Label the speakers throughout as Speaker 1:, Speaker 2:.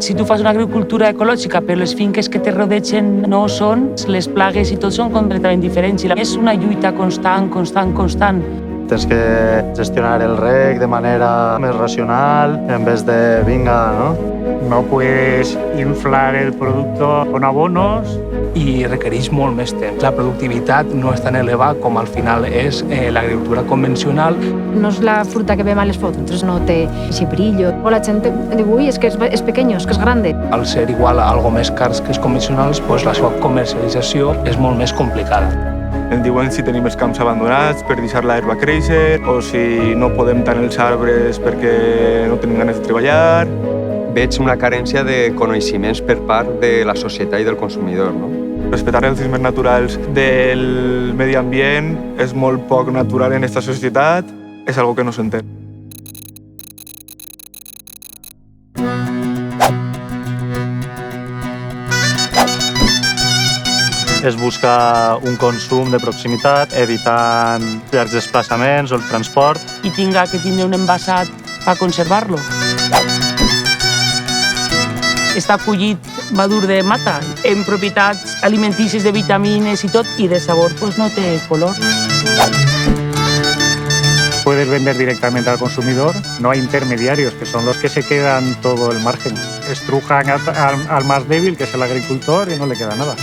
Speaker 1: Si tu fas una agricultura ecològica però les finques que te rodegen no són, les plagues i tot són completament diferents. I és una lluita constant.
Speaker 2: Tens que gestionar el reg de manera més racional en vez de vinga, ¿no?
Speaker 3: No puedes inflar el producto con abonos
Speaker 4: i requereix molt més temps. La productivitat no és tan elevada com al final és l'agricultura convencional.
Speaker 5: No és la fruta que vem a les fotos, entonces no té ese brillo. O la gent diu, ui, és que és pequeño, és que és grande.
Speaker 4: Al ser igual a algo més cars que els convencionals, pues la seva comercialització és molt més complicada.
Speaker 6: Ens diuen si tenim els camps abandonats per deixar l'herba créixer o si no podem tallar els arbres perquè no tenim ganes de treballar.
Speaker 7: Veig una carència de coneixements per part de la societat i del consumidor, no?
Speaker 6: Respetar els ritmes naturals del medi ambient és molt poc natural en aquesta societat, és algo que no s'entén.
Speaker 2: És buscar un consum de proximitat, evitant llargs desplaçaments o el transport.
Speaker 1: I tinga que tindre un envasat per conservar-lo. Està collit madur de mata, en propietats alimentícies de vitamines i tot, i de sabor pues, no té color.
Speaker 3: Puedes vender directamente al consumidor, no hay intermediarios, que son los que se quedan todo el margen. Estrujan al más débil, que es el agricultor, y no le queda nada.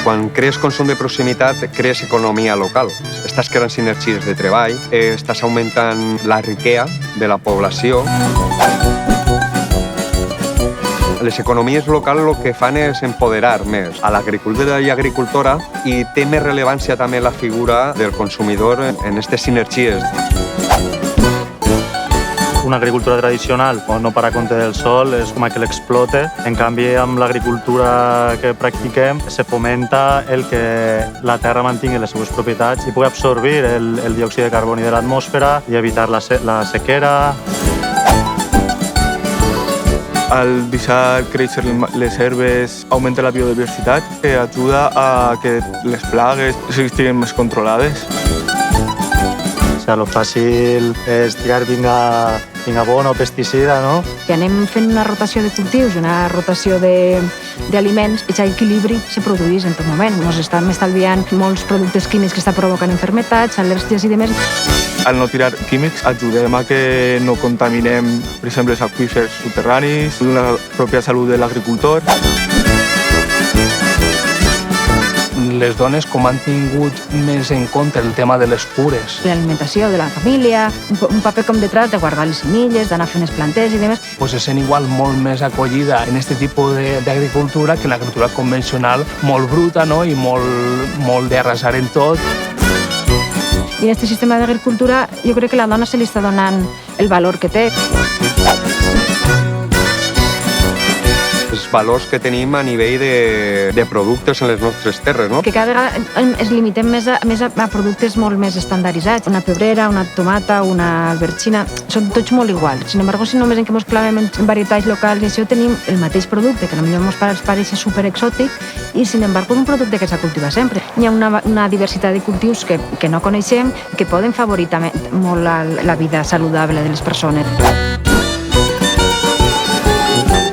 Speaker 7: Quan crees consum de proximitat, crees economia local. Estàs creant sinergies de treball, estàs augmentant la riquesa de la població. Les economies locals el que fan és empoderar més a l'agricultor i agricultora i té més rellevància també la figura del consumidor en aquestes sinergies.
Speaker 2: Una agricultura tradicional no para compte del sol, és com que l'explote. En canvi, amb l'agricultura que practiquem, se fomenta el que la terra mantingui les seues propietats i pugui absorbir el diòxid de carboni de l'atmosfera i evitar la sequera.
Speaker 6: Al deixar créixer les herbes augmenta la biodiversitat que ajuda a que les plagues estiguin més controlades.
Speaker 2: Lo fàcil és tirar vinga abono o pesticida, no?
Speaker 5: Que anem fent una rotació de cultius, una rotació d'aliments, i aquest equilibri se produeix en tot moment. Ens estem estalviant molts productes químics que estan provocant malalties, al·lèrgies i demés.
Speaker 6: Al no tirar químics ajudem a que no contaminem, per exemple, els aqüífers subterranis, la pròpia salut de l'agricultor.
Speaker 4: Les dones com han tingut més en compte el tema de les cures.
Speaker 5: L'alimentació de la família, un paper com detrás de guardar les semilles, d'anar fent les plantes i demés.
Speaker 4: Pues se sent igual molt més acollida en aquest tipus d'agricultura que en l'agricultura convencional, molt bruta, no? I molt d'arrasar en tot.
Speaker 5: I en aquest sistema d'agricultura jo crec que la dona se li està donant el valor que té.
Speaker 7: Els valors que tenim a nivell de productes en les nostres terres, no?
Speaker 5: Que cada vegada es limitem més a productes molt més estandarditzats. Una pebrera, una tomata, una albergina, són tots molt iguals. Sin embargo, si només ens clavem en varietats locals i això tenim el mateix producte, que potser ens pareix superexòtic, i sin embargo és un producte que s'ha cultivat sempre. Hi ha una diversitat de cultius que no coneixem, que poden favorir també molt la vida saludable de les persones.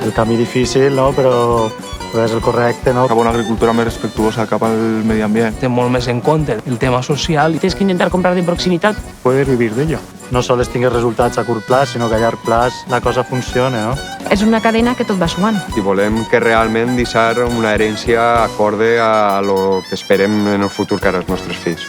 Speaker 2: El camí difícil, no? Però és el correcte, no?
Speaker 6: Cap a una agricultura més respectuosa cap al medi ambient.
Speaker 4: Té molt més en compte el tema social.
Speaker 1: Tens que intentar comprar de proximitat.
Speaker 3: Puedes vivir de ello.
Speaker 2: No sols tinguis resultats a curt plaç, sinó que a llarg plaç la cosa funciona, no?
Speaker 5: És una cadena que tot va sumant.
Speaker 7: I volem que realment deixar una herència acorde a lo que esperem en el futur que ara els nostres fills.